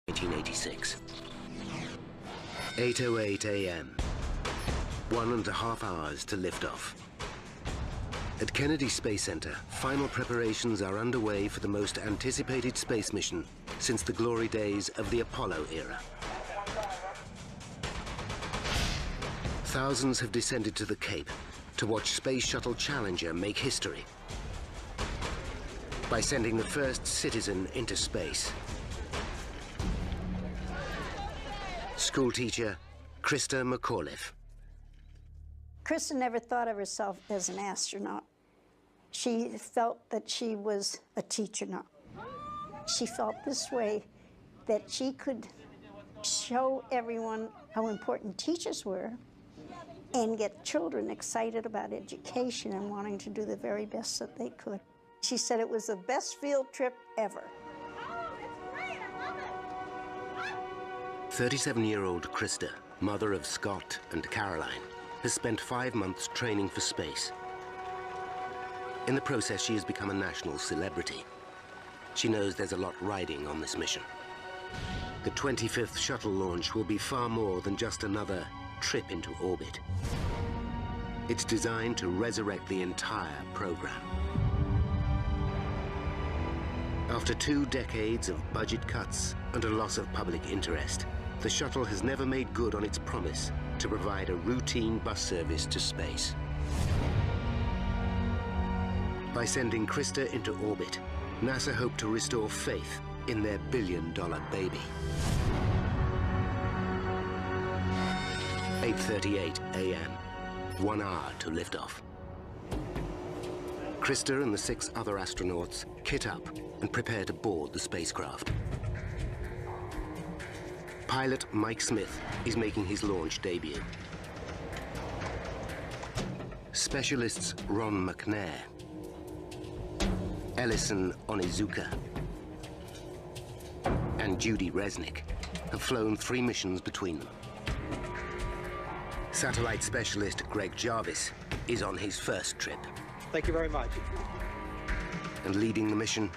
1986. 8:08 a.m. 1.5 hours to liftoff. At Kennedy Space Center, final preparations are underway for the most anticipated space mission since the glory days of the Apollo era. Thousands have descended to the Cape to watch Space Shuttle Challenger make history by sending the first citizen into space. Schoolteacher Christa McAuliffe. Christa never thought of herself as an astronaut. She felt that she was a teacher now. She felt this way, that she could show everyone how important teachers were and get children excited about education and wanting to do the very best that they could. She said it was the best field trip ever. Oh, it's great, I love it. 37-year-old Christa, mother of Scott and Caroline, has spent 5 months training for space. In the process, she has become a national celebrity. She knows there's a lot riding on this mission. The 25th shuttle launch will be far more than just another trip into orbit. It's designed to resurrect the entire program. After 2 decades of budget cuts and a loss of public interest, the shuttle has never made good on its promise to provide a routine bus service to space. By sending Christa into orbit, NASA hoped to restore faith in their billion-dollar baby. 8:38 a.m., 1 hour to liftoff. Christa and the 6 other astronauts kit up and prepare to board the spacecraft. Pilot Mike Smith is making his launch debut. Specialists Ron McNair, Ellison Onizuka, and Judy Resnick have flown 3 missions between them. Satellite specialist Greg Jarvis is on his first trip. Thank you very much. And leading the mission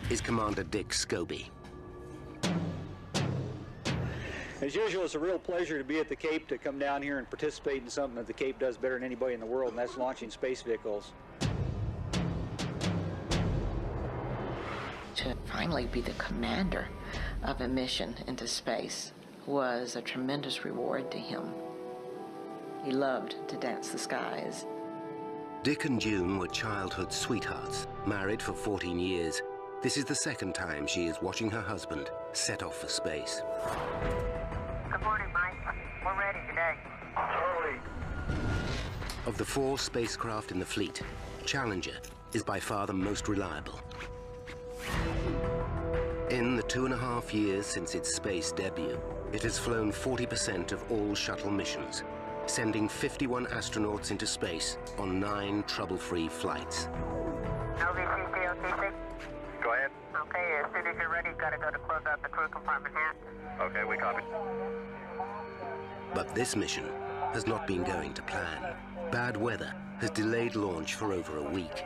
is Commander Dick Scobie. As usual, it's a real pleasure to be at the Cape, to come down here and participate in something that the Cape does better than anybody in the world, and that's launching space vehicles. To finally be the commander of a mission into space was a tremendous reward to him. He loved to dance the skies. Dick and June were childhood sweethearts, married for 14 years. This is the second time she is watching her husband set off for space. Good morning, Mike. We're ready today. Charlie. Of the 4 spacecraft in the fleet, Challenger is by far the most reliable. In the 2.5 years since its space debut, it has flown 40% of all shuttle missions, sending 51 astronauts into space on 9 trouble-free flights. LVC, COTC. Go ahead. Okay, as soon as you're ready, got to go to close out the crew compartment hatch. Okay, we copy. But this mission has not been going to plan. Bad weather has delayed launch for over a week.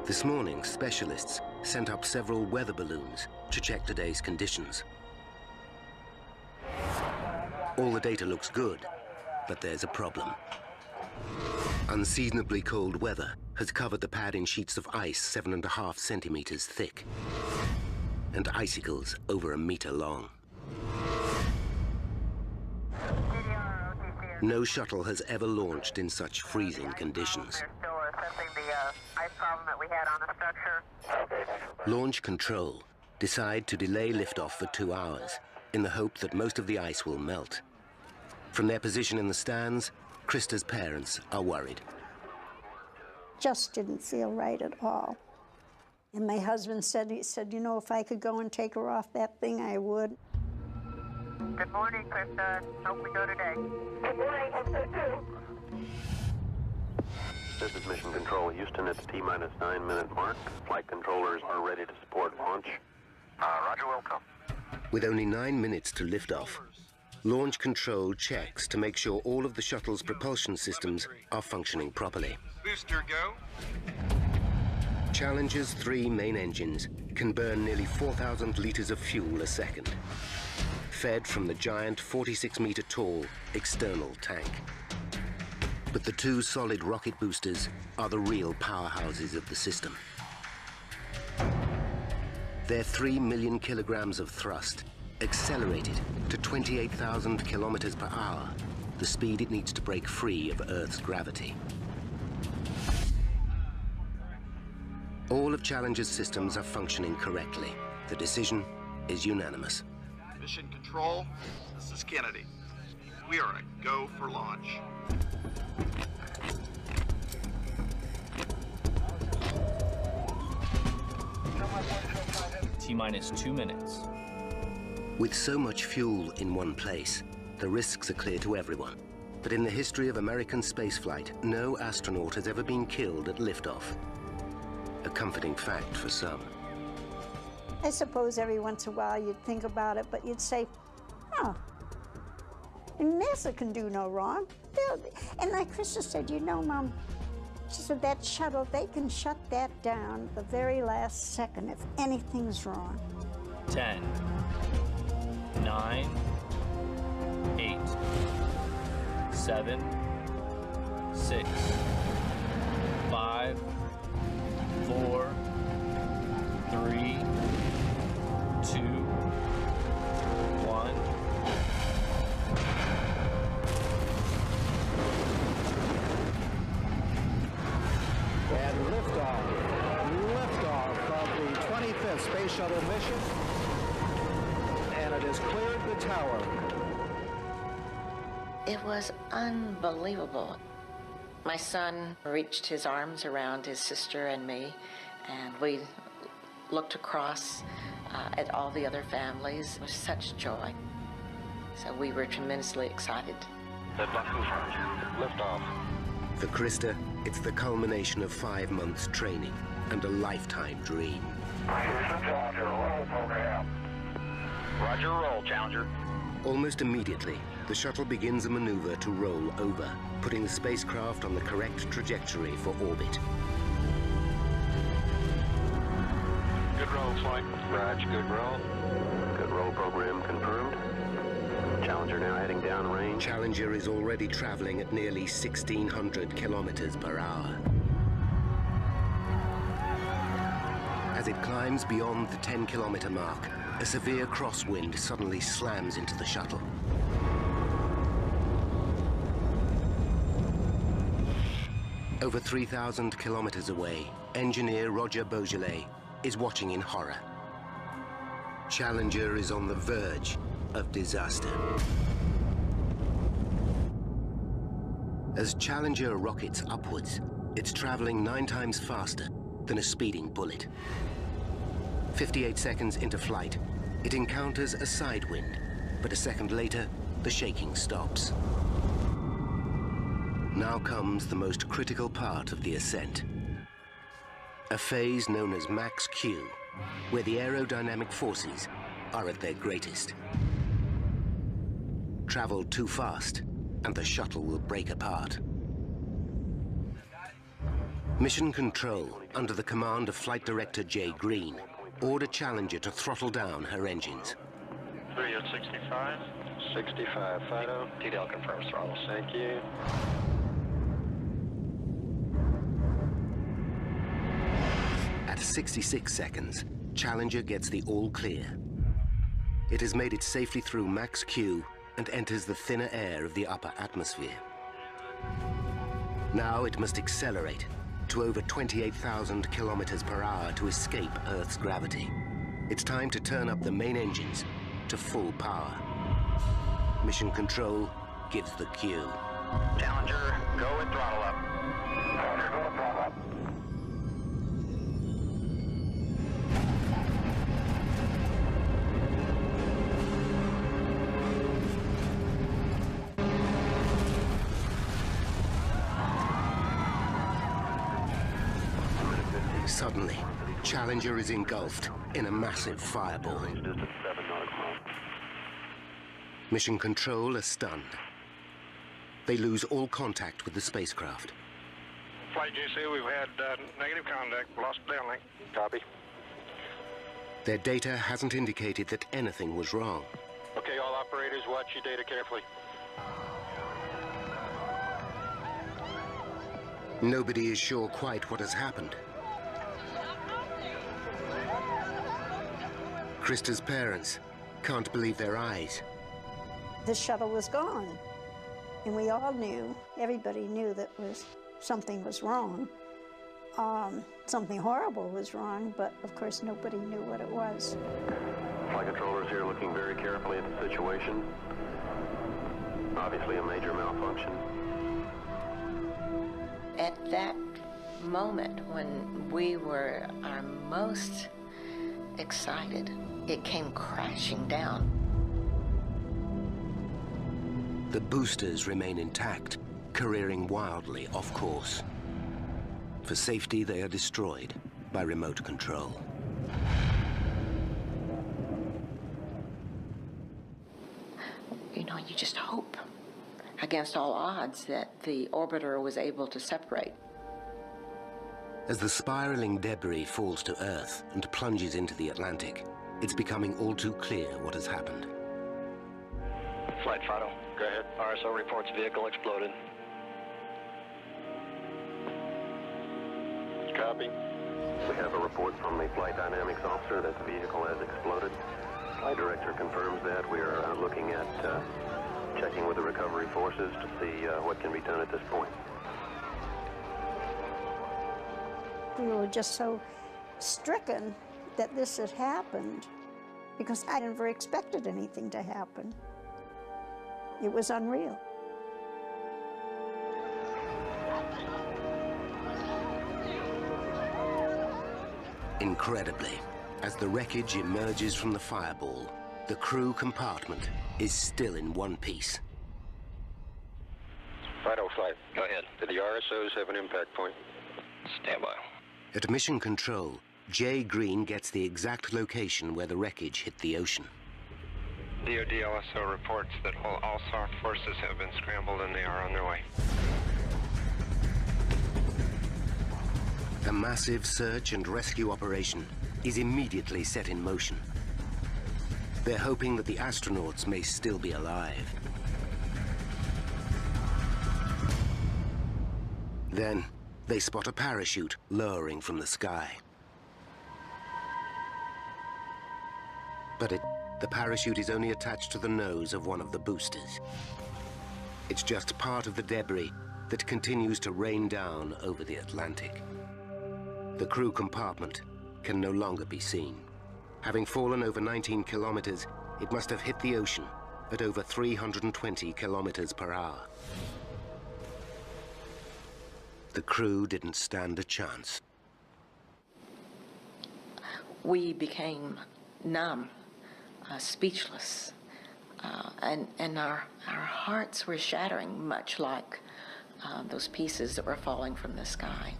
This morning, specialists sent up several weather balloons to check today's conditions. All the data looks good, but there's a problem. Unseasonably cold weather has covered the pad in sheets of ice 7.5 centimeters thick, and icicles over 1 meter long. No shuttle has ever launched in such freezing conditions. They're still assessing the ice problem that we had on the structure. Launch control decide to delay liftoff for 2 hours in the hope that most of the ice will melt. From their position in the stands, Christa's parents are worried. Just didn't feel right at all. And my husband said, you know, if I could go and take her off that thing, I would. Good morning, Christa. Hope we go today. Good morning, hope so too. This is Mission Control Houston at the T-minus 9-minute mark. Flight controllers are ready to support launch. Roger, welcome. With only 9 minutes to lift off, Launch Control checks to make sure all of the shuttle's propulsion systems are functioning properly. Booster go. Challenger's 3 main engines It can burn nearly 4,000 liters of fuel a second, fed from the giant 46-meter-tall external tank. But the two solid rocket boosters are the real powerhouses of the system. Their 3 million kilograms of thrust accelerated to 28,000 kilometers per hour, the speed it needs to break free of Earth's gravity. All of Challenger's systems are functioning correctly. The decision is unanimous. Mission Control, this is Kennedy. We are a go for launch. T-minus 2 minutes. With so much fuel in one place, the risks are clear to everyone. But in the history of American spaceflight, no astronaut has ever been killed at liftoff. A comforting fact for some. I suppose every once in a while you'd think about it, but you'd say, oh, NASA can do no wrong. And like Krista said, you know, Mom, she said that shuttle, they can shut that down the very last second if anything's wrong. 10, 9, 8, 7, 6, 5, 4, 3, 2, 1. And liftoff of the 25th Space Shuttle mission. And it has cleared the tower. It was unbelievable. My son reached his arms around his sister and me, and we looked across at all the other families with such joy. So we were tremendously excited. Liftoff. For Krista, it's the culmination of 5 months training and a lifetime dream. Challenger, roll program. Roger, roll, Challenger. Almost immediately, the shuttle begins a maneuver to roll over, putting the spacecraft on the correct trajectory for orbit. Good roll, flight. Roger, good roll. Good roll program confirmed. Challenger now heading downrange. Challenger is already traveling at nearly 1,600 kilometers per hour. As it climbs beyond the 10-kilometer mark, a severe crosswind suddenly slams into the shuttle. Over 3,000 kilometers away, engineer Roger Beaujolais is watching in horror. Challenger is on the verge of disaster. As Challenger rockets upwards, it's traveling 9 times faster than a speeding bullet. 58 seconds into flight, it encounters a side wind, but a second later, the shaking stops. Now comes the most critical part of the ascent. A phase known as Max Q, where the aerodynamic forces are at their greatest. Travel too fast, and the shuttle will break apart. Mission Control, under the command of Flight Director Jay Green, ordered Challenger to throttle down her engines. 3 at 65. 65, Fido. TDL confirms throttle. Thank you. At 66 seconds, Challenger gets the all clear. It has made it safely through Max Q and enters the thinner air of the upper atmosphere. Now it must accelerate to over 28,000 kilometers per hour to escape Earth's gravity. It's time to turn up the main engines to full power. Mission Control gives the cue. Challenger, go with throttle up. Challenger, go with throttle up. Suddenly, Challenger is engulfed in a massive fireball. Mission Control are stunned. They lose all contact with the spacecraft. Flight GC, we've had negative contact, lost downlink. Copy. Their data hasn't indicated that anything was wrong. Okay, all operators, watch your data carefully. Nobody is sure quite what has happened. Krista's parents can't believe their eyes. The shuttle was gone, and we all knew, everybody knew that something was wrong. Something horrible was wrong, but of course nobody knew what it was. Flight controllers here looking very carefully at the situation. Obviously a major malfunction. At that moment when we were our most excited, it came crashing down. The boosters remain intact, careering wildly off course. For safety, they are destroyed by remote control. You know, you just hope against all odds that the orbiter was able to separate. As the spiraling debris falls to Earth and plunges into the Atlantic, it's becoming all too clear what has happened. Flight Fido, go ahead. RSO reports vehicle exploded. Copy. We have a report from the flight dynamics officer that the vehicle has exploded. Flight director confirms that. We are looking at checking with the recovery forces to see what can be done at this point. We were just so stricken that this had happened because I never expected anything to happen. It was unreal. Incredibly, as the wreckage emerges from the fireball, the crew compartment is still in one piece. Fido flight, go ahead. Do the RSOs have an impact point? Stand by. At Mission Control, Jay Green gets the exact location where the wreckage hit the ocean. DoD LSO reports that all soft forces have been scrambled and they are on their way. A massive search and rescue operation is immediately set in motion. They're hoping that the astronauts may still be alive. Then, they spot a parachute lowering from the sky. But the parachute is only attached to the nose of one of the boosters. It's just part of the debris that continues to rain down over the Atlantic. The crew compartment can no longer be seen. Having fallen over 19 kilometers, it must have hit the ocean at over 320 kilometers per hour. The crew didn't stand a chance. We became numb, speechless, and our hearts were shattering, much like those pieces that were falling from the sky.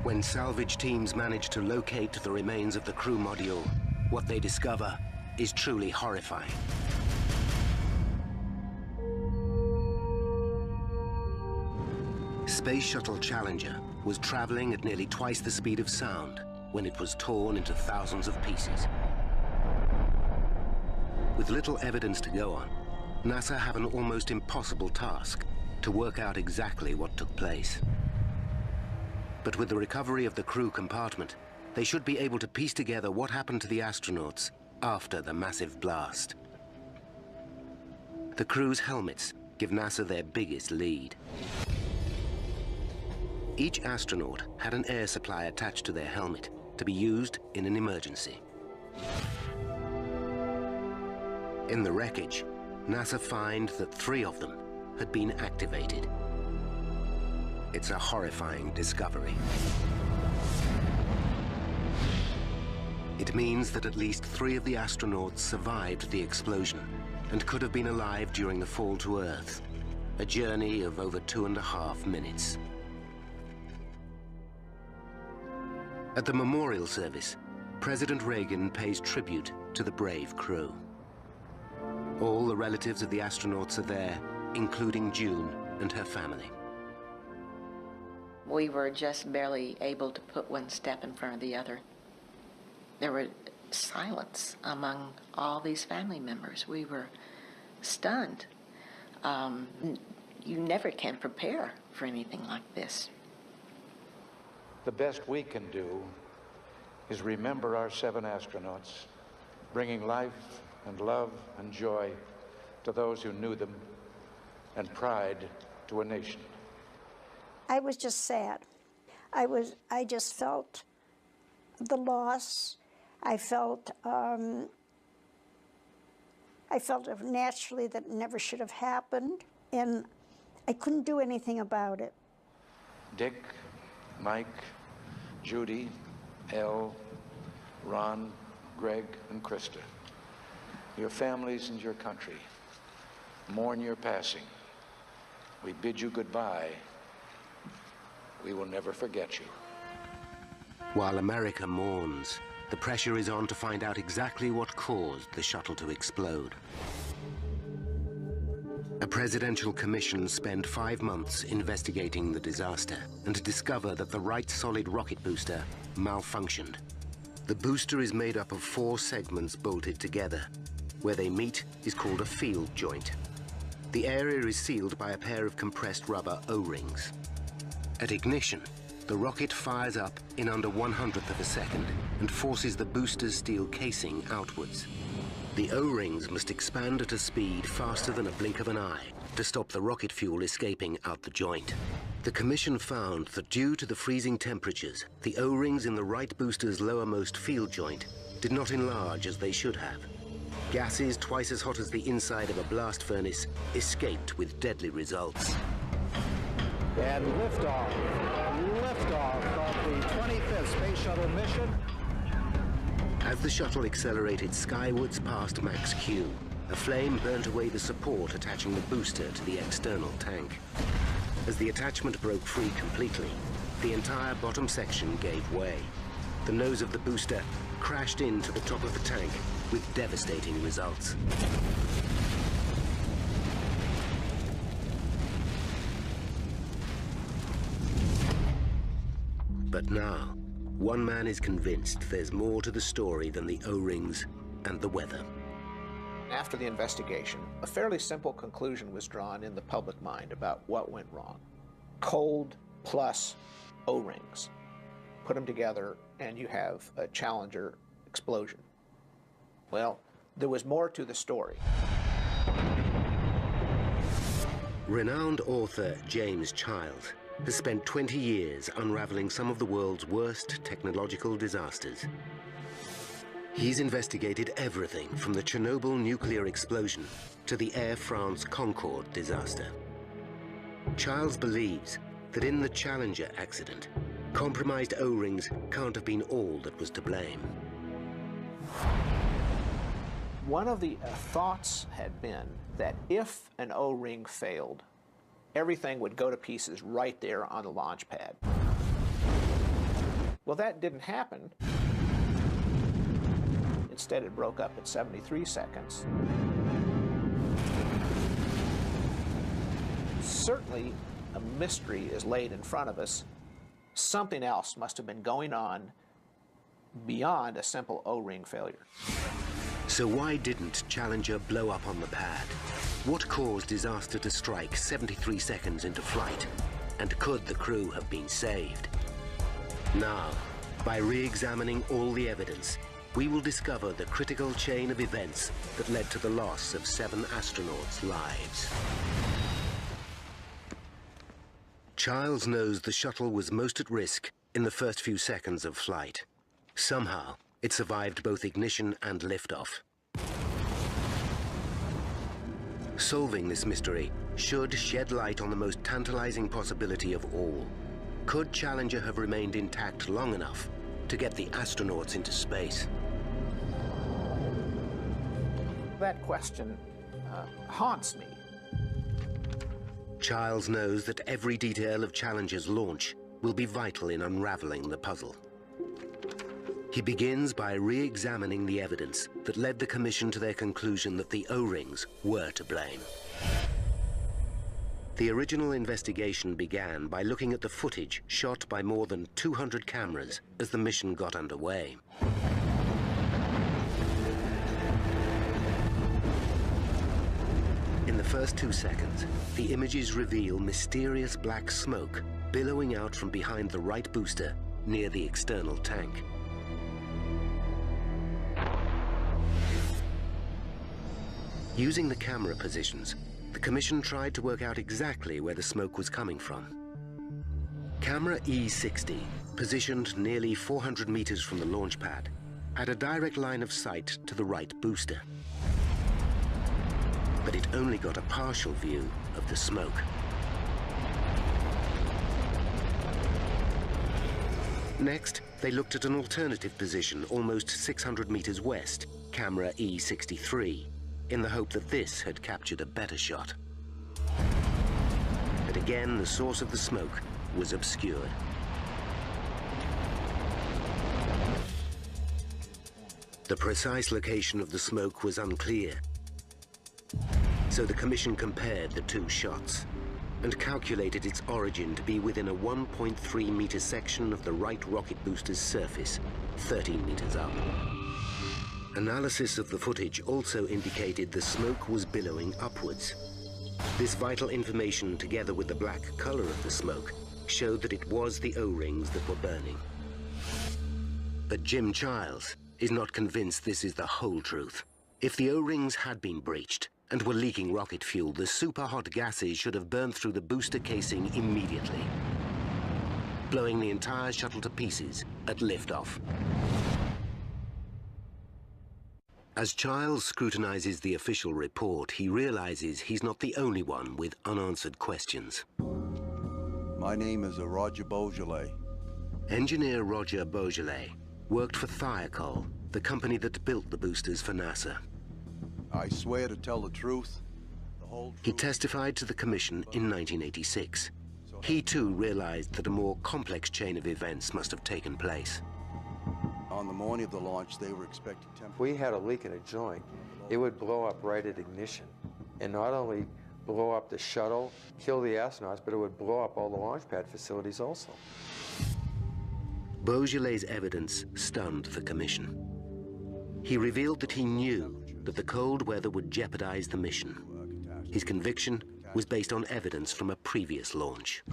When salvage teams manage to locate the remains of the crew module, what they discover is truly horrifying. Space Shuttle Challenger was traveling at nearly twice the speed of sound when it was torn into thousands of pieces. With little evidence to go on, NASA have an almost impossible task to work out exactly what took place. But with the recovery of the crew compartment, they should be able to piece together what happened to the astronauts after the massive blast. The crew's helmets give NASA their biggest lead. Each astronaut had an air supply attached to their helmet to be used in an emergency. In the wreckage, NASA find that 3 of them had been activated. It's a horrifying discovery. It means that at least 3 of the astronauts survived the explosion and could have been alive during the fall to Earth, a journey of over 2.5 minutes. At the memorial service, President Reagan pays tribute to the brave crew. All the relatives of the astronauts are there, including June and her family. We were just barely able to put one step in front of the other. There was silence among all these family members. We were stunned. You never can prepare for anything like this. The best we can do is remember our 7 astronauts, bringing life and love and joy to those who knew them, and pride to a nation. I was just sad. I just felt the loss. I felt naturally that it never should have happened, and I couldn't do anything about it. Dick, Mike, Judy, Elle, Ron, Greg, and Krista, your families and your country mourn your passing. We bid you goodbye. We will never forget you. While America mourns, the pressure is on to find out exactly what caused the shuttle to explode. A presidential commission spent 5 months investigating the disaster and discover that the right solid rocket booster malfunctioned. The booster is made up of 4 segments bolted together. Where they meet is called a field joint. The area is sealed by a pair of compressed rubber O-rings. At ignition, the rocket fires up in under 1/100th of a second and forces the booster's steel casing outwards. The O-rings must expand at a speed faster than a blink of an eye to stop the rocket fuel escaping out the joint. The commission found that due to the freezing temperatures, the O-rings in the right booster's lowermost field joint did not enlarge as they should have. Gases twice as hot as the inside of a blast furnace escaped with deadly results. And liftoff of the 25th Space Shuttle mission. As the shuttle accelerated skywards past Max Q, a flame burnt away the support attaching the booster to the external tank. As the attachment broke free completely, the entire bottom section gave way. The nose of the booster crashed into the top of the tank with devastating results. But now, one man is convinced there's more to the story than the O-rings and the weather. After the investigation, a fairly simple conclusion was drawn in the public mind about what went wrong. Cold plus O-rings. Put them together and you have a Challenger explosion. Well, there was more to the story. Renowned author James Child has spent 20 years unraveling some of the world's worst technological disasters. He's investigated everything from the Chernobyl nuclear explosion to the Air France Concorde disaster. Childs believes that in the Challenger accident, compromised O-rings can't have been all that was to blame. One of the thoughts had been that if an O-ring failed, everything would go to pieces right there on the launch pad. Well, that didn't happen. Instead, it broke up at 73 seconds. Certainly, a mystery is laid in front of us. Something else must have been going on beyond a simple O-ring failure. So why didn't Challenger blow up on the pad? What caused disaster to strike 73 seconds into flight? And could the crew have been saved? Now, by re-examining all the evidence, we will discover the critical chain of events that led to the loss of 7 astronauts' lives. Childs knows the shuttle was most at risk in the first few seconds of flight. Somehow, it survived both ignition and liftoff. Solving this mystery should shed light on the most tantalizing possibility of all. Could Challenger have remained intact long enough to get the astronauts into space? That question haunts me. Childs knows that every detail of Challenger's launch will be vital in unraveling the puzzle. He begins by re-examining the evidence that led the commission to their conclusion that the O-rings were to blame. The original investigation began by looking at the footage shot by more than 200 cameras as the mission got underway. In the first 2 seconds, the images reveal mysterious black smoke billowing out from behind the right booster near the external tank. Using the camera positions, the Commission tried to work out exactly where the smoke was coming from. Camera E60, positioned nearly 400 meters from the launch pad, had a direct line of sight to the right booster. But it only got a partial view of the smoke. Next, they looked at an alternative position almost 600 meters west, camera E63, in the hope that this had captured a better shot. But again, the source of the smoke was obscured. The precise location of the smoke was unclear. So the Commission compared the two shots and calculated its origin to be within a 1.3 meter section of the right rocket booster's surface, 13 meters up. Analysis of the footage also indicated the smoke was billowing upwards. This vital information, together with the black color of the smoke, showed that it was the O-rings that were burning. But Jim Childs is not convinced this is the whole truth. If the O-rings had been breached and were leaking rocket fuel, the super-hot gases should have burned through the booster casing immediately, blowing the entire shuttle to pieces at liftoff. As Childs scrutinizes the official report, he realizes he's not the only one with unanswered questions. My name is Roger Beaujolais. Engineer Roger Beaujolais worked for Thiokol, the company that built the boosters for NASA. I swear to tell the truth, the whole truth. He testified to the Commission in 1986. He too realized that a more complex chain of events must have taken place. On the morning of the launch, they were expecting temperature. If we had a leak in a joint, it would blow up right at ignition. And not only blow up the shuttle, kill the astronauts, but it would blow up all the launch pad facilities also. Beaujolais' evidence stunned the Commission. He revealed that he knew that the cold weather would jeopardize the mission. His conviction was based on evidence from a previous launch.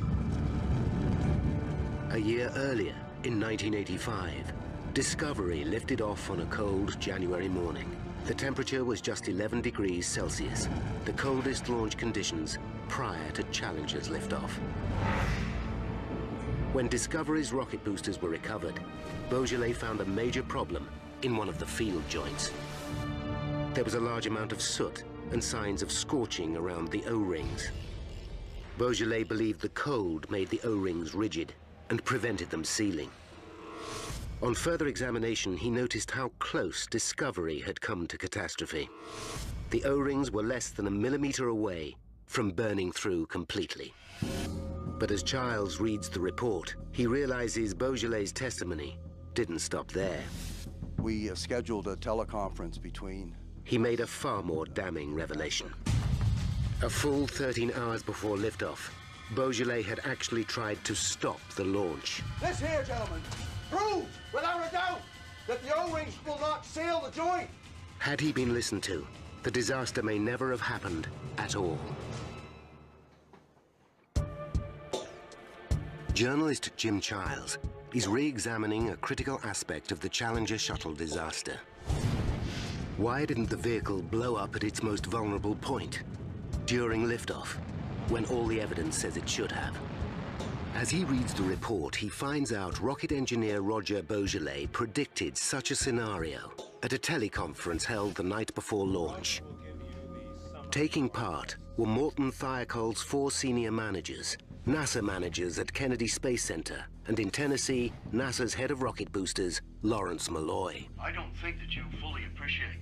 A year earlier, in 1985, Discovery lifted off on a cold January morning. The temperature was just 11 degrees Celsius, the coldest launch conditions prior to Challenger's liftoff. When Discovery's rocket boosters were recovered, Beaujolais found a major problem in one of the field joints. There was a large amount of soot and signs of scorching around the O-rings. Beaujolais believed the cold made the O-rings rigid and prevented them sealing. On further examination, he noticed how close Discovery had come to catastrophe. The O-rings were less than a millimeter away from burning through completely. But as Childs reads the report, he realizes Beaujolais' testimony didn't stop there. We scheduled a teleconference between... He made a far more damning revelation. A full 13 hours before liftoff, Beaujolais had actually tried to stop the launch. This here, gentlemen, proves without a doubt that the O-rings will not seal the joint. Had he been listened to, the disaster may never have happened at all. Journalist Jim Childs is re-examining a critical aspect of the Challenger shuttle disaster. Why didn't the vehicle blow up at its most vulnerable point, during liftoff, when all the evidence says it should have? As he reads the report, he finds out rocket engineer Roger Beaujolais predicted such a scenario at a teleconference held the night before launch. Taking part were Morton Thiokol's 4 senior managers, NASA managers at Kennedy Space Center, and in Tennessee, NASA's head of rocket boosters, Lawrence Malloy. I don't think that you fully appreciate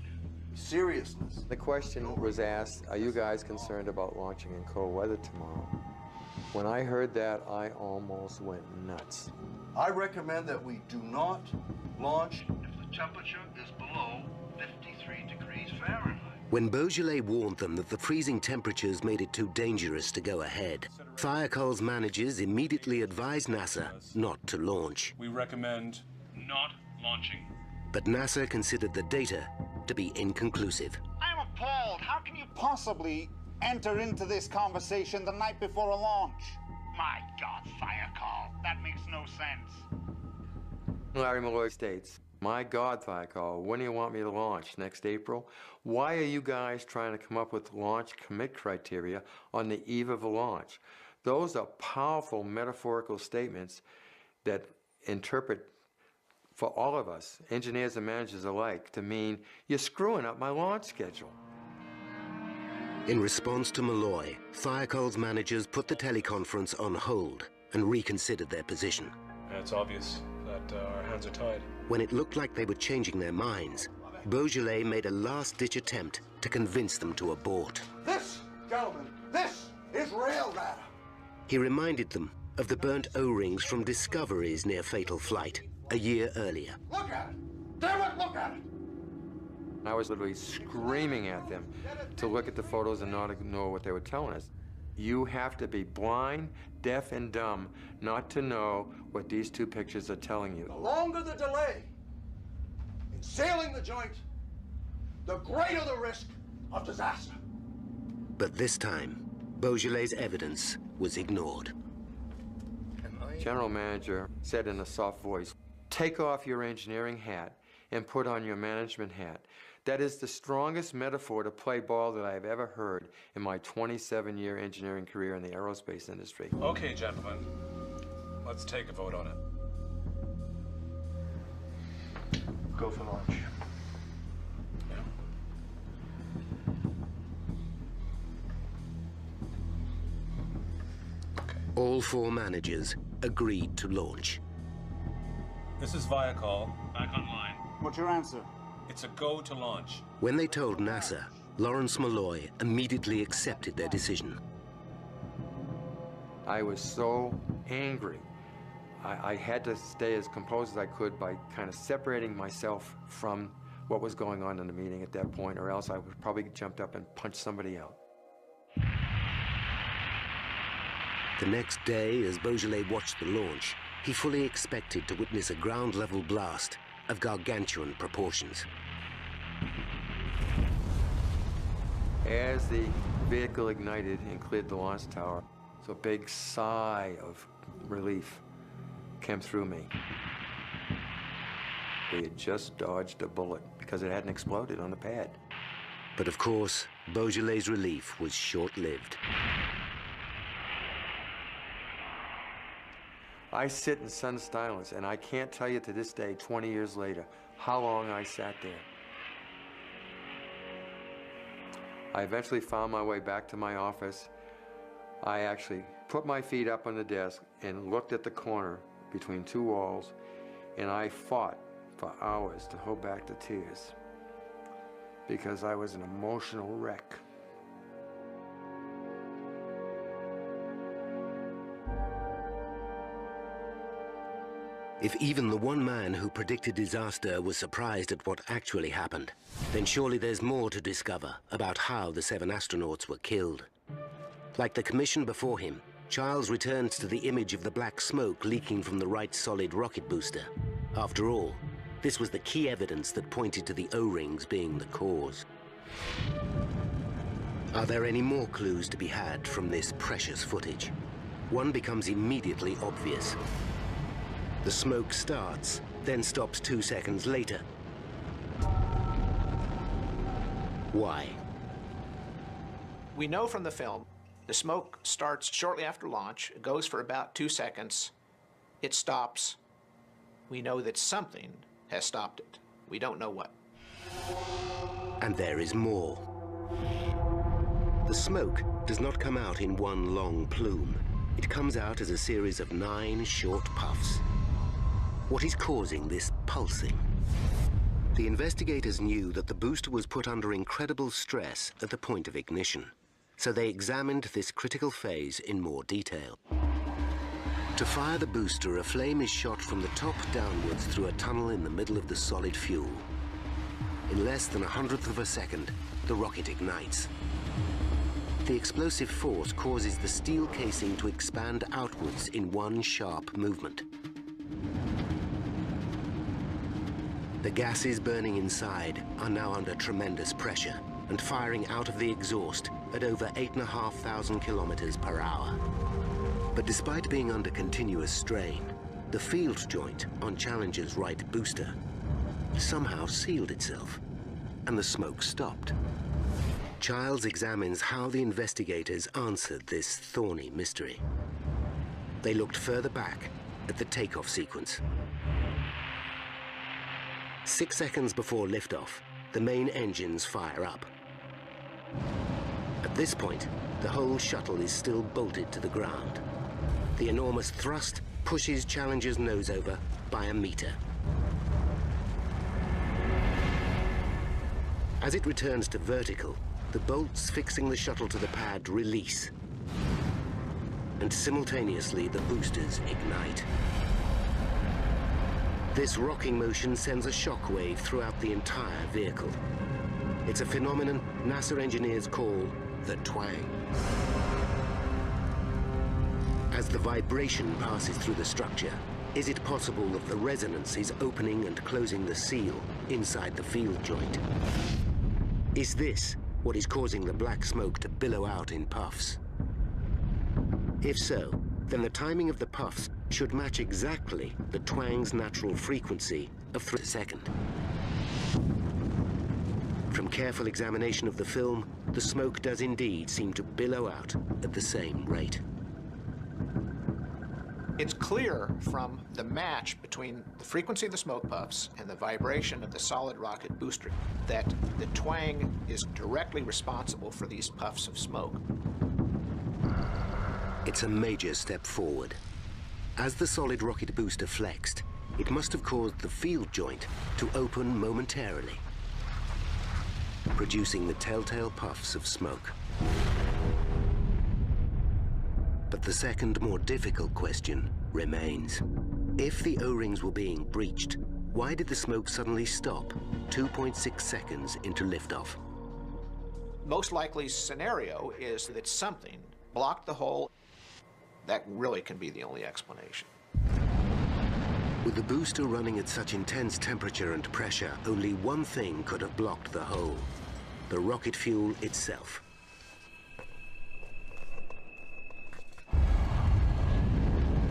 the seriousness. The question was asked, are you guys concerned about launching in cold weather tomorrow? When I heard that, I almost went nuts. I recommend that we do not launch if the temperature is below 53 degrees Fahrenheit. When Beaujolais warned them that the freezing temperatures made it too dangerous to go ahead, Thiokol's managers immediately advised NASA not to launch. We recommend not launching. But NASA considered the data to be inconclusive. I'm appalled. How can you possibly enter into this conversation the night before a launch? My God, Thiokol, that makes no sense. Larry Malloy states, "My God, Thiokol, when do you want me to launch? Next April? Why are you guys trying to come up with launch commit criteria on the eve of a launch?" Those are powerful metaphorical statements that interpret for all of us, engineers and managers alike, to mean you're screwing up my launch schedule. In response to Malloy, Thiokol's managers put the teleconference on hold and reconsidered their position. It's obvious that our hands are tied. When it looked like they were changing their minds, Beaujolais made a last-ditch attempt to convince them to abort. This, gentlemen, this is real data. He reminded them of the burnt O-rings from discoveries near fatal flight a year earlier. Look at it! Damn it, look at it! I was literally screaming at them to look at the photos and not ignore what they were telling us. You have to be blind, deaf, and dumb not to know what these two pictures are telling you. The longer the delay in sailing the joint, the greater the risk of disaster. But this time, Beaujolais' evidence was ignored. General manager said in a soft voice, "Take off your engineering hat and put on your management hat." That is the strongest metaphor to play ball that I've ever heard in my 27-year engineering career in the aerospace industry. Okay, gentlemen, let's take a vote on it. Go for launch. All four managers agreed to launch. This is Thiokol, back online. What's your answer? It's a go to launch. When they told NASA, Lawrence Malloy immediately accepted their decision. I was so angry. I had to stay as composed as I could by kind of separating myself from what was going on in the meeting at that point, or else I would probably jumped up and punched somebody out. The next day, as Beaujolais watched the launch, he fully expected to witness a ground-level blast of gargantuan proportions. As the vehicle ignited and cleared the launch tower, so a big sigh of relief came through me. We had just dodged a bullet because it hadn't exploded on the pad. But of course, Beaujolais' relief was short-lived. I sit in stunned silence, and I can't tell you to this day, 20 years later, how long I sat there. I eventually found my way back to my office. I actually put my feet up on the desk and looked at the corner between two walls, and I fought for hours to hold back the tears because I was an emotional wreck. If even the one man who predicted disaster was surprised at what actually happened, then surely there's more to discover about how the 7 astronauts were killed. Like the commission before him, Childs returns to the image of the black smoke leaking from the right solid rocket booster. After all, this was the key evidence that pointed to the O-rings being the cause. Are there any more clues to be had from this precious footage? One becomes immediately obvious. The smoke starts, then stops 2 seconds later. Why? We know from the film, the smoke starts shortly after launch, it goes for about 2 seconds, it stops. We know that something has stopped it. We don't know what. And there is more. The smoke does not come out in one long plume. It comes out as a series of 9 short puffs. What is causing this pulsing? The investigators knew that the booster was put under incredible stress at the point of ignition, so they examined this critical phase in more detail. To fire the booster, a flame is shot from the top downwards through a tunnel in the middle of the solid fuel. in less than 100th of a second, the rocket ignites. The explosive force causes the steel casing to expand outwards in one sharp movement. The gases burning inside are now under tremendous pressure and firing out of the exhaust at over 8,500 kilometers per hour. But despite being under continuous strain, the field joint on Challenger's right booster somehow sealed itself, and the smoke stopped. Childs examines how the investigators answered this thorny mystery. They looked further back at the takeoff sequence. 6 seconds before liftoff, the main engines fire up. At this point, the whole shuttle is still bolted to the ground. The enormous thrust pushes Challenger's nose over by a meter. As it returns to vertical, the bolts fixing the shuttle to the pad release, and simultaneously the boosters ignite. This rocking motion sends a shockwave throughout the entire vehicle. It's a phenomenon NASA engineers call the twang. As the vibration passes through the structure, is it possible that the resonance is opening and closing the seal inside the field joint? Is this what is causing the black smoke to billow out in puffs? If so, then the timing of the puffs should match exactly the twang's natural frequency of 3 a second. From careful examination of the film, the smoke does indeed seem to billow out at the same rate. It's clear from the match between the frequency of the smoke puffs and the vibration of the solid rocket booster that the twang is directly responsible for these puffs of smoke. It's a major step forward. As the solid rocket booster flexed, it must have caused the field joint to open momentarily, producing the telltale puffs of smoke. But the second, more difficult question remains. If the O-rings were being breached, why did the smoke suddenly stop 2.6 seconds into liftoff? Most likely scenario is that something blocked the hole. That really can be the only explanation. With the booster running at such intense temperature and pressure, only one thing could have blocked the hole: the rocket fuel itself.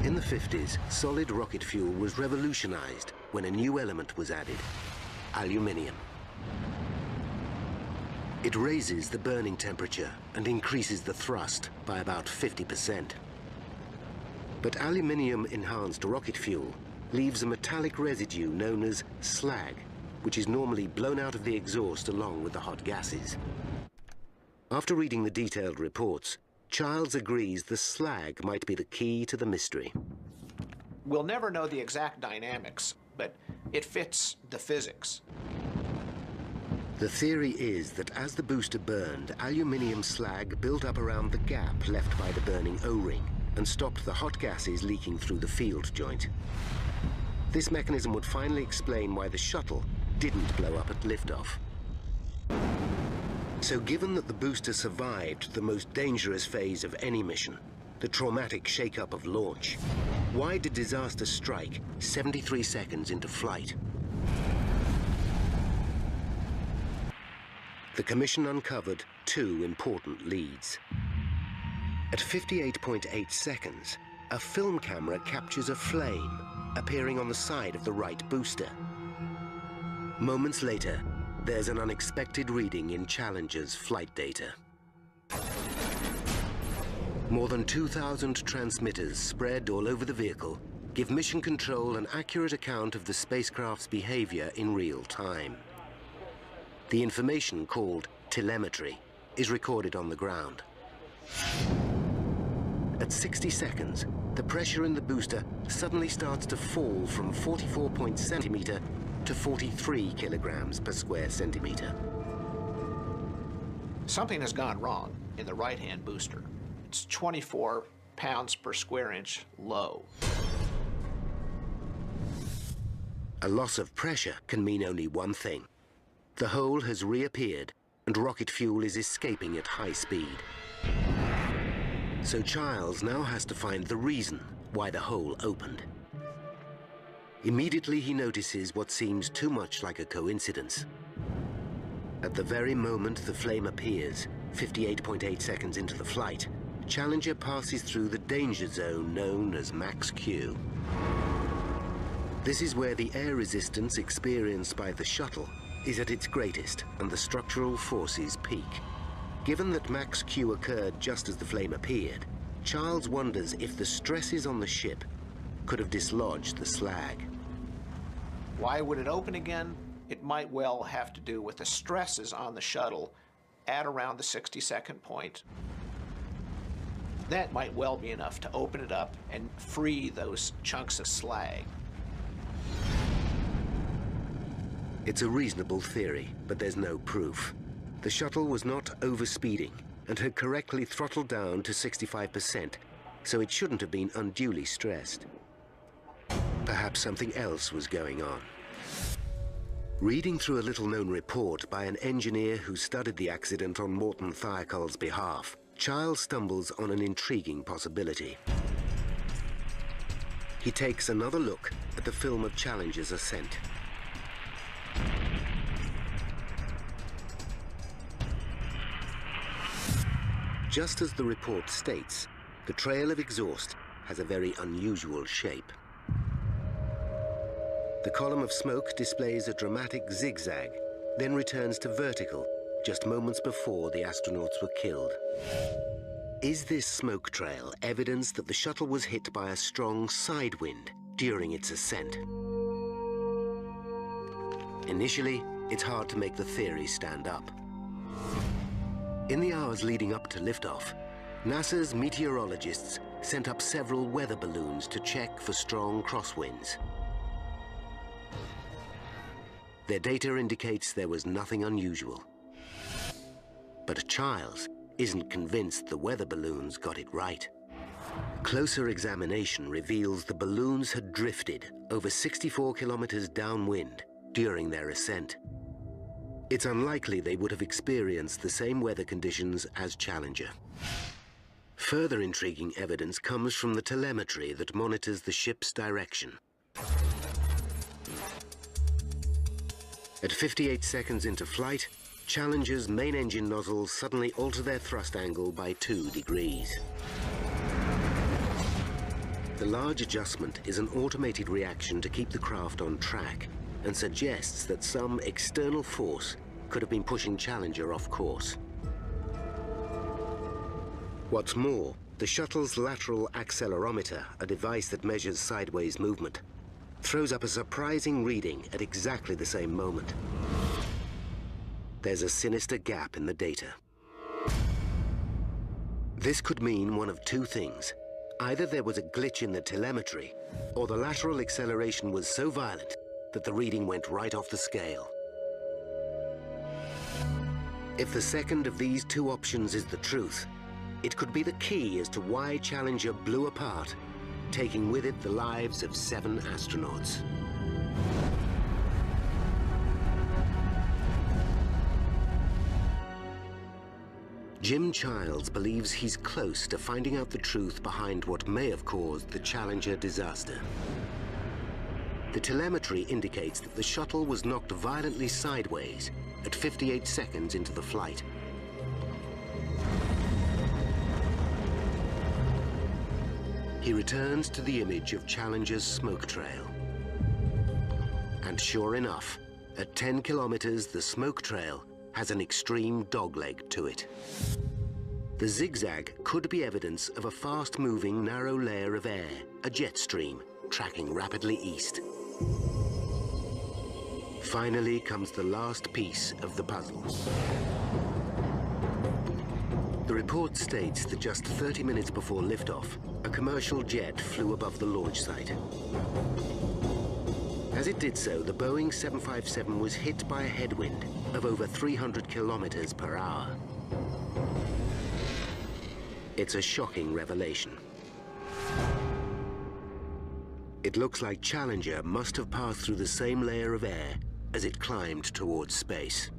In the 50s, solid rocket fuel was revolutionized when a new element was added: aluminium. It raises the burning temperature and increases the thrust by about 50%. But aluminium-enhanced rocket fuel leaves a metallic residue known as slag, which is normally blown out of the exhaust along with the hot gases. After reading the detailed reports, Childs agrees the slag might be the key to the mystery. We'll never know the exact dynamics, but it fits the physics. The theory is that as the booster burned, aluminium slag built up around the gap left by the burning O-ring and stopped the hot gases leaking through the field joint. This mechanism would finally explain why the shuttle didn't blow up at liftoff. So given that the booster survived the most dangerous phase of any mission, the traumatic shake-up of launch, why did disaster strike 73 seconds into flight? The commission uncovered two important leads. At 58.8 seconds, a film camera captures a flame appearing on the side of the right booster. Moments later, there's an unexpected reading in Challenger's flight data. More than 2,000 transmitters spread all over the vehicle give Mission Control an accurate account of the spacecraft's behavior in real time. The information, called telemetry, is recorded on the ground. At 60 seconds, the pressure in the booster suddenly starts to fall from 44 centimeter to 43 kilograms per square centimeter. Something has gone wrong in the right-hand booster. It's 24 pounds per square inch low. A loss of pressure can mean only one thing: The hole has reappeared, and rocket fuel is escaping at high speed. So Childs now has to find the reason why the hole opened. Immediately he notices what seems too much like a coincidence. At the very moment the flame appears, 58.8 seconds into the flight, Challenger passes through the danger zone known as Max Q. This is where the air resistance experienced by the shuttle is at its greatest and the structural forces peak. Given that Max Q occurred just as the flame appeared, Childs wonders if the stresses on the ship could have dislodged the slag. Why would it open again? It might well have to do with the stresses on the shuttle at around the 60-second point. That might well be enough to open it up and free those chunks of slag. It's a reasonable theory, but there's no proof. The shuttle was not overspeeding and had correctly throttled down to 65%, so it shouldn't have been unduly stressed. Perhaps something else was going on. Reading through a little-known report by an engineer who studied the accident on Morton Thiokol's behalf, Childs stumbles on an intriguing possibility. He takes another look at the film of Challenger's ascent. Just as the report states, the trail of exhaust has a very unusual shape. The column of smoke displays a dramatic zigzag, then returns to vertical just moments before the astronauts were killed. Is this smoke trail evidence that the shuttle was hit by a strong side wind during its ascent? Initially, it's hard to make the theory stand up. In the hours leading up to liftoff, NASA's meteorologists sent up several weather balloons to check for strong crosswinds. Their data indicates there was nothing unusual. But Childs isn't convinced the weather balloons got it right. Closer examination reveals the balloons had drifted over 64 kilometers downwind during their ascent. It's unlikely they would have experienced the same weather conditions as Challenger. Further intriguing evidence comes from the telemetry that monitors the ship's direction. At 58 seconds into flight, Challenger's main engine nozzles suddenly alter their thrust angle by 2 degrees. The large adjustment is an automated reaction to keep the craft on track and suggests that some external force could have been pushing Challenger off course. What's more, the shuttle's lateral accelerometer, a device that measures sideways movement, throws up a surprising reading at exactly the same moment. There's a sinister gap in the data. This could mean one of two things. Either there was a glitch in the telemetry, or the lateral acceleration was so violent that the reading went right off the scale. If the second of these two options is the truth, it could be the key as to why Challenger blew apart, taking with it the lives of 7 astronauts. Jim Childs believes he's close to finding out the truth behind what may have caused the Challenger disaster. The telemetry indicates that the shuttle was knocked violently sideways at 58 seconds into the flight. He returns to the image of Challenger's smoke trail. And sure enough, at 10 kilometers, the smoke trail has an extreme dogleg to it. The zigzag could be evidence of a fast-moving narrow layer of air, a jet stream, tracking rapidly east. Finally comes the last piece of the puzzle. The report states that just 30 minutes before liftoff, a commercial jet flew above the launch site. As it did so, the Boeing 757 was hit by a headwind of over 300 kilometers per hour. It's a shocking revelation. It looks like Challenger must have passed through the same layer of air as it climbed towards space.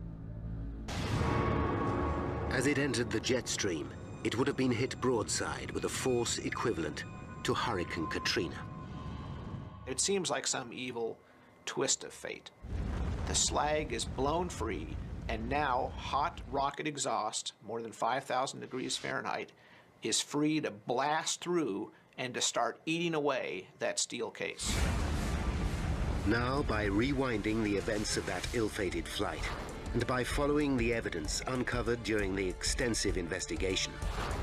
As it entered the jet stream, it would have been hit broadside with a force equivalent to Hurricane Katrina. It seems like some evil twist of fate. The slag is blown free, and now hot rocket exhaust, more than 5,000 degrees Fahrenheit, is free to blast through and to start eating away that steel case. Now, by rewinding the events of that ill-fated flight, and by following the evidence uncovered during the extensive investigation,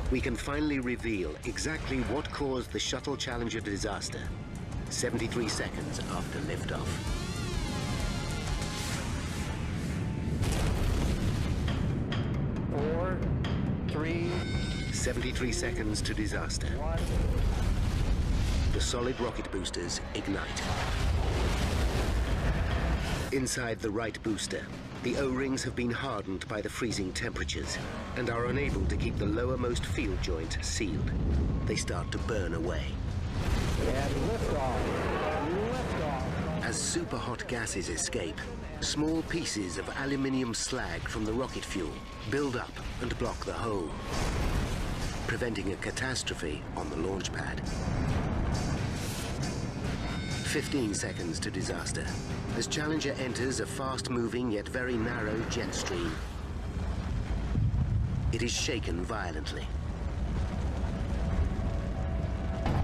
we can finally reveal exactly what caused the Shuttle Challenger disaster 73 seconds after liftoff. 4, 3, 73 seconds to disaster. 1. The solid rocket boosters ignite. Inside the right booster, the O-rings have been hardened by the freezing temperatures and are unable to keep the lowermost field joint sealed. They start to burn away. And liftoff. Liftoff. As superhot gases escape, small pieces of aluminium slag from the rocket fuel build up and block the hole, preventing a catastrophe on the launch pad. 15 seconds to disaster as Challenger enters a fast-moving yet very narrow jet stream. It is shaken violently.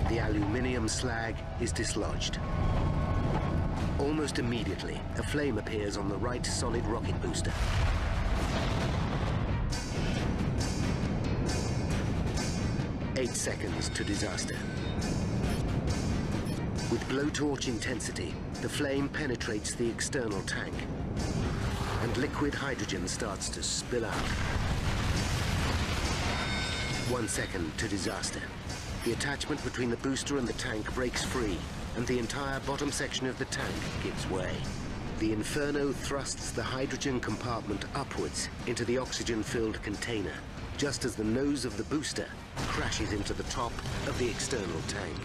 The aluminium slag is dislodged. Almost immediately, a flame appears on the right solid rocket booster. Eight seconds to disaster. With blowtorch intensity, the flame penetrates the external tank, and liquid hydrogen starts to spill out. 1 second to disaster. The attachment between the booster and the tank breaks free, and the entire bottom section of the tank gives way. The Inferno thrusts the hydrogen compartment upwards into the oxygen-filled container, just as the nose of the booster crashes into the top of the external tank.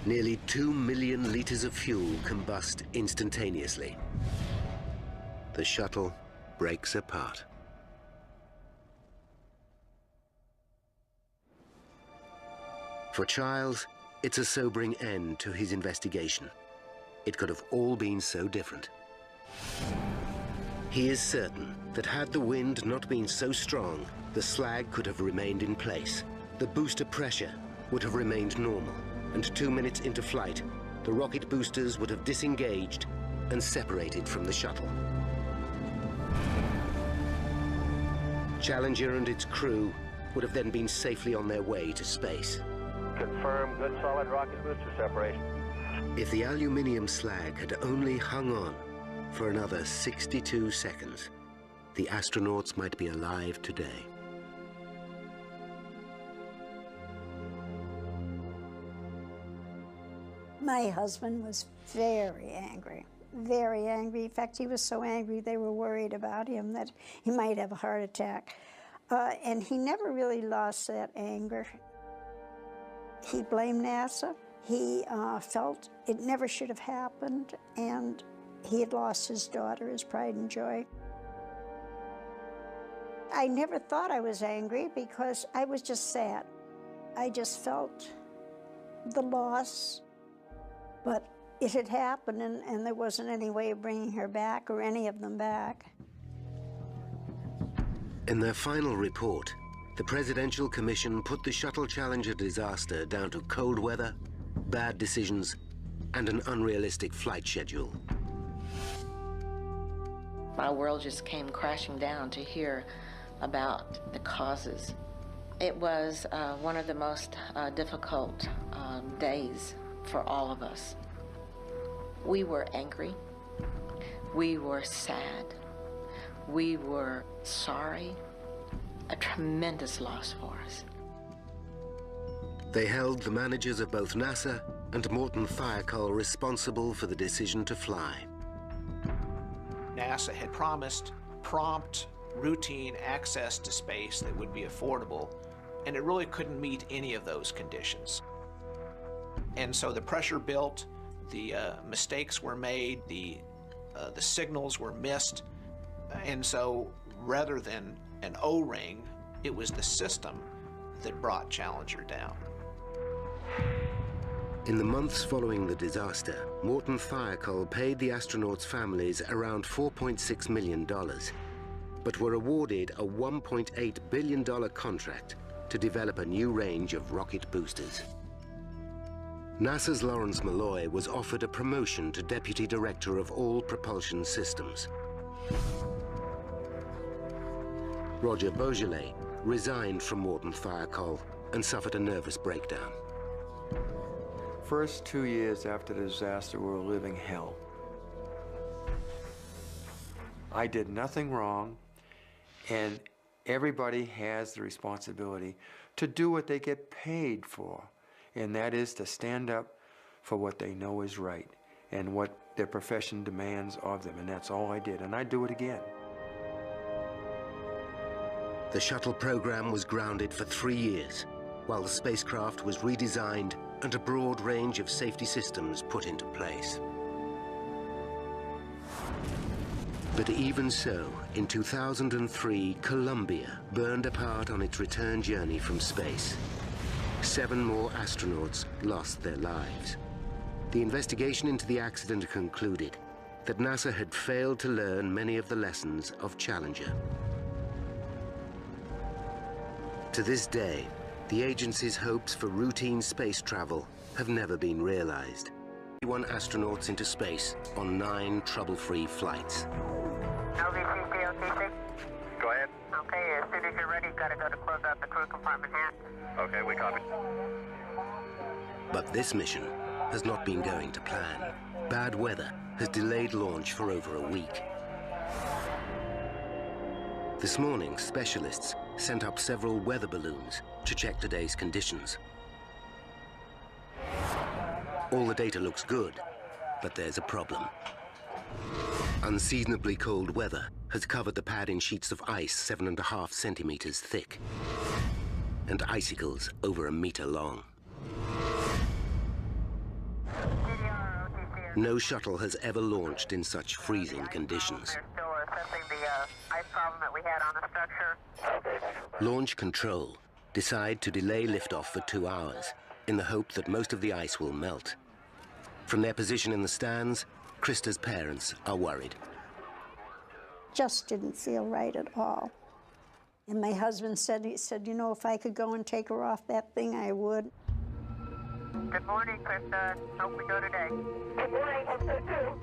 Nearly 2 million liters of fuel combust instantaneously. The shuttle breaks apart. For Childs, it's a sobering end to his investigation. It could have all been so different. He is certain that had the wind not been so strong, the slag could have remained in place. The booster pressure would have remained normal, and 2 minutes into flight, the rocket boosters would have disengaged and separated from the shuttle. Challenger and its crew would have then been safely on their way to space. Confirm good solid rocket booster separation. If the aluminium slag had only hung on for another 62 seconds, the astronauts might be alive today. My husband was very angry, very angry. In fact, he was so angry they were worried about him that he might have a heart attack. And he never really lost that anger. He blamed NASA. He felt it never should have happened, and he had lost his daughter, his pride and joy. I never thought I was angry because I was just sad. I just felt the loss, but it had happened, and there wasn't any way of bringing her back or any of them back. In their final report, the Presidential Commission put the Shuttle Challenger disaster down to cold weather, bad decisions, and an unrealistic flight schedule. My world just came crashing down to hear about the causes. It was one of the most difficult days for all of us. We were angry. We were sad. We were sorry. A tremendous loss for us. They held the managers of both NASA and Morton Thiokol responsible for the decision to fly. NASA had promised prompt, routine access to space that would be affordable, and it really couldn't meet any of those conditions. And so the pressure built, The mistakes were made, the signals were missed, and so rather than an O-ring, it was the system that brought Challenger down. In the months following the disaster, Morton Thiokol paid the astronauts' families around $4.6 million, but were awarded a $1.8 billion contract to develop a new range of rocket boosters. NASA's Lawrence Malloy was offered a promotion to Deputy Director of all propulsion systems. Roger Boisjoly resigned from Morton Thiokol and suffered a nervous breakdown. First 2 years after the disaster were a living hell. I did nothing wrong, and everybody has the responsibility to do what they get paid for, and that is to stand up for what they know is right and what their profession demands of them, and that's all I did, and I'd do it again. The shuttle program was grounded for 3 years, while the spacecraft was redesigned and a broad range of safety systems put into place. But even so, in 2003, Columbia burned apart on its return journey from space. 7 more astronauts lost their lives. The investigation into the accident concluded that NASA had failed to learn many of the lessons of Challenger. To this day, the agency's hopes for routine space travel have never been realized. 21 astronauts into space on 9 trouble-free flights. LVC, COTC. Go ahead. Okay, as soon as you're ready, gotta go to close out the crew compartment hatch. Okay, we copy. But this mission has not been going to plan. Bad weather has delayed launch for over a week. This morning, specialists sent up several weather balloons to check today's conditions. All the data looks good, but there's a problem. Unseasonably cold weather has covered the pad in sheets of ice 7.5 centimeters thick, and icicles over 1 meter long. No shuttle has ever launched in such freezing conditions. They're still assessing the ice problem that we had on the structure. Launch Control decide to delay liftoff for 2 hours in the hope that most of the ice will melt. From their position in the stands, Krista's parents are worried. Just didn't feel right at all. And my husband said, he said, you know, if I could go and take her off that thing, I would. Good morning, Krista. Hope we go today. Good morning, hope so too.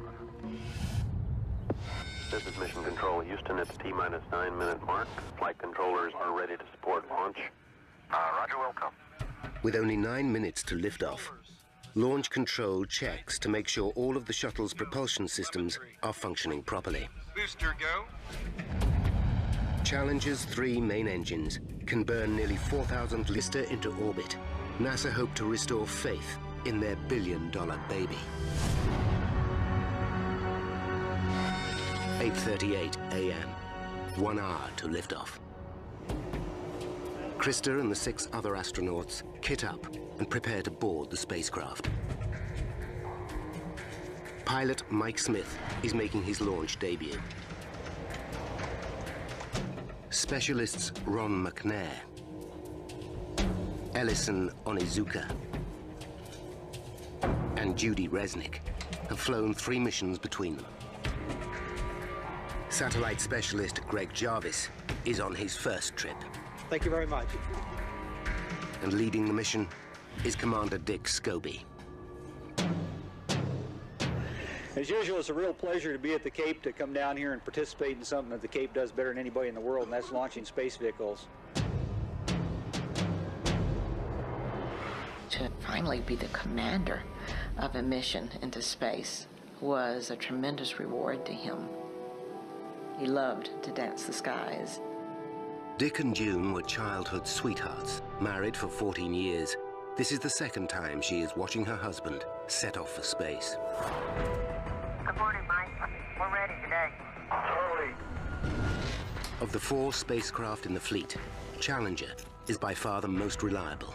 This is Mission Control Houston at the T-minus 9-minute mark. Flight controllers are ready to support launch. Roger, welcome. With only 9 minutes to lift off, Launch Control checks to make sure all of the shuttle's propulsion systems are functioning properly. Booster go. Challenger's 3 main engines can burn nearly 4,000 lister into orbit. NASA hope to restore faith in their billion-dollar baby. 8:38 a.m., 1 hour to liftoff. Krista and the 6 other astronauts kit up and prepare to board the spacecraft. Pilot Mike Smith is making his launch debut. Specialists Ron McNair, Ellison Onizuka, and Judy Resnick have flown 3 missions between them. Satellite specialist Greg Jarvis is on his first trip. Thank you very much. And leading the mission is Commander Dick Scobie. As usual, it's a real pleasure to be at the Cape, to come down here and participate in something that the Cape does better than anybody in the world, and that's launching space vehicles. To finally be the commander of a mission into space was a tremendous reward to him. He loved to dance the skies. Dick and June were childhood sweethearts, married for 14 years. This is the second time she is watching her husband set off for space. Good morning, Mike. We're ready today. Charlie. Of the 4 spacecraft in the fleet, Challenger is by far the most reliable.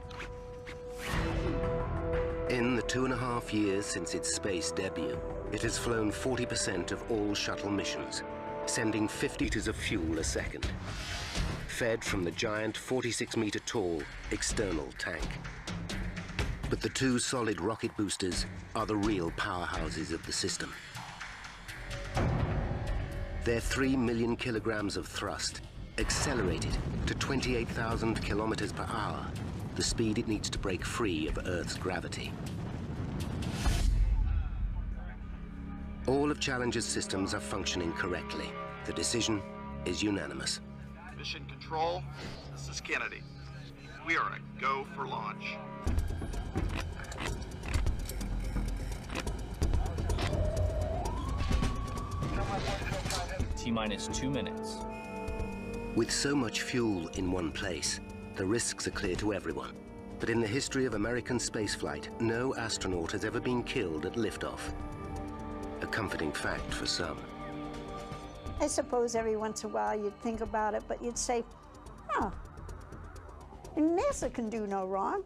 In the 2.5 years since its space debut, it has flown 40% of all shuttle missions, sending 50 liters of fuel a second, fed from the giant 46-meter-tall external tank. But the two solid rocket boosters are the real powerhouses of the system. Their 3 million kilograms of thrust, accelerated to 28,000 kilometers per hour, the speed it needs to break free of Earth's gravity. All of Challenger's systems are functioning correctly. The decision is unanimous. Mission Control, this is Kennedy. We are a go for launch. T-minus 2 minutes. With so much fuel in one place, the risks are clear to everyone. But in the history of American spaceflight, no astronaut has ever been killed at liftoff. A comforting fact for some. I suppose every once in a while you'd think about it, but you'd say, oh, NASA can do no wrong.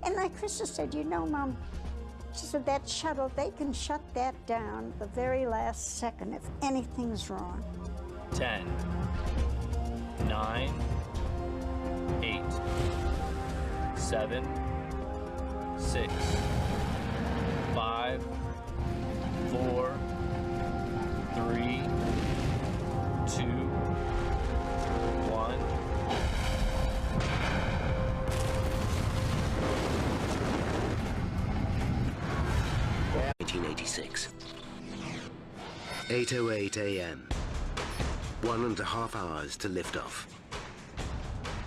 And like Krista said, you know, Mom, she said that shuttle, they can shut that down the very last second if anything's wrong. 10, 9, 8, 7, 6, 5, 4, 3, 2, 1. (1986). 8:08 a.m. 1.5 hours to liftoff.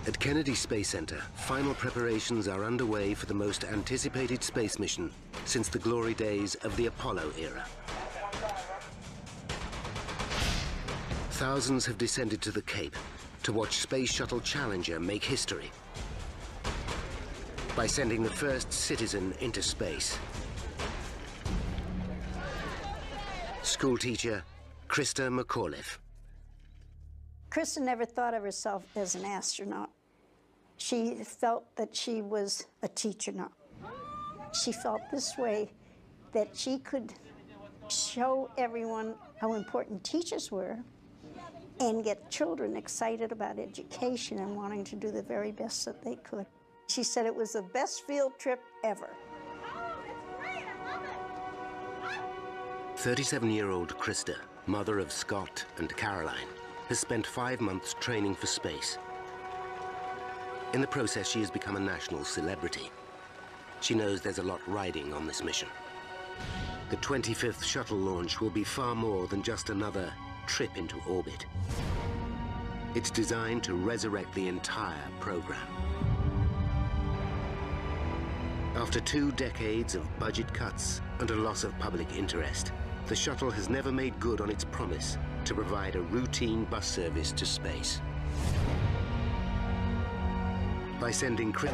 At Kennedy Space Center, final preparations are underway for the most anticipated space mission since the glory days of the Apollo era. Thousands have descended to the Cape to watch Space Shuttle Challenger make history by sending the first citizen into space. Schoolteacher Krista McAuliffe. Krista never thought of herself as an astronaut. She felt that she was a teacher now. She felt this way, that she could show everyone how important teachers were and get children excited about education and wanting to do the very best that they could. She said it was the best field trip ever. 37-year-old Krista, mother of Scott and Caroline, has spent 5 months training for space. In the process, she has become a national celebrity. She knows there's a lot riding on this mission. The 25th shuttle launch will be far more than just another trip into orbit. It's designed to resurrect the entire program. After 2 decades of budget cuts and a loss of public interest, the shuttle has never made good on its promise to provide a routine bus service to space. By sending Liftoff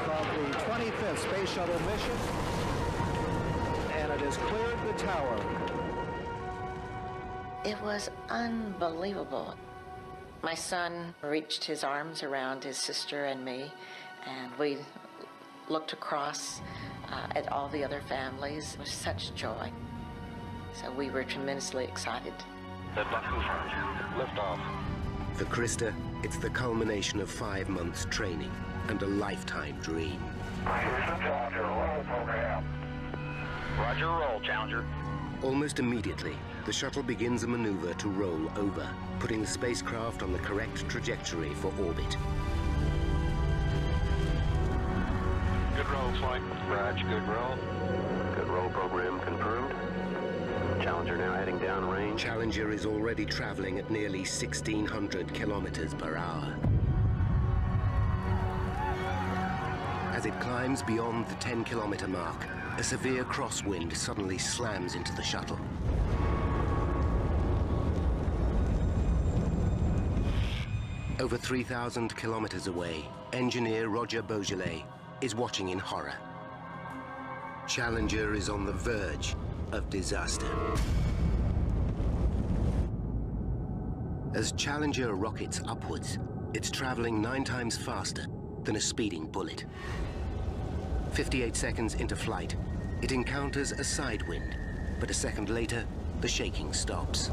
of the 25th Space Shuttle mission, and it has cleared the tower. It was unbelievable. My son reached his arms around his sister and me, and we looked across at all the other families with such joy. So we were tremendously excited. Liftoff. For Krista, it's the culmination of 5 months training and a lifetime dream. Challenger, roll program. Roger, roll, Challenger. Almost immediately, the shuttle begins a maneuver to roll over, putting the spacecraft on the correct trajectory for orbit. Good roll, flight. Roger, good roll. Good roll program confirmed. Challenger now heading downrange. Challenger is already traveling at nearly 1,600 kilometers per hour. As it climbs beyond the 10-kilometer mark, a severe crosswind suddenly slams into the shuttle. Over 3,000 kilometers away, engineer Roger Beaujolais is watching in horror. Challenger is on the verge of disaster. As Challenger rockets upwards, it's traveling 9 times faster than a speeding bullet. 58 seconds into flight, it encounters a side wind, but a second later, the shaking stops.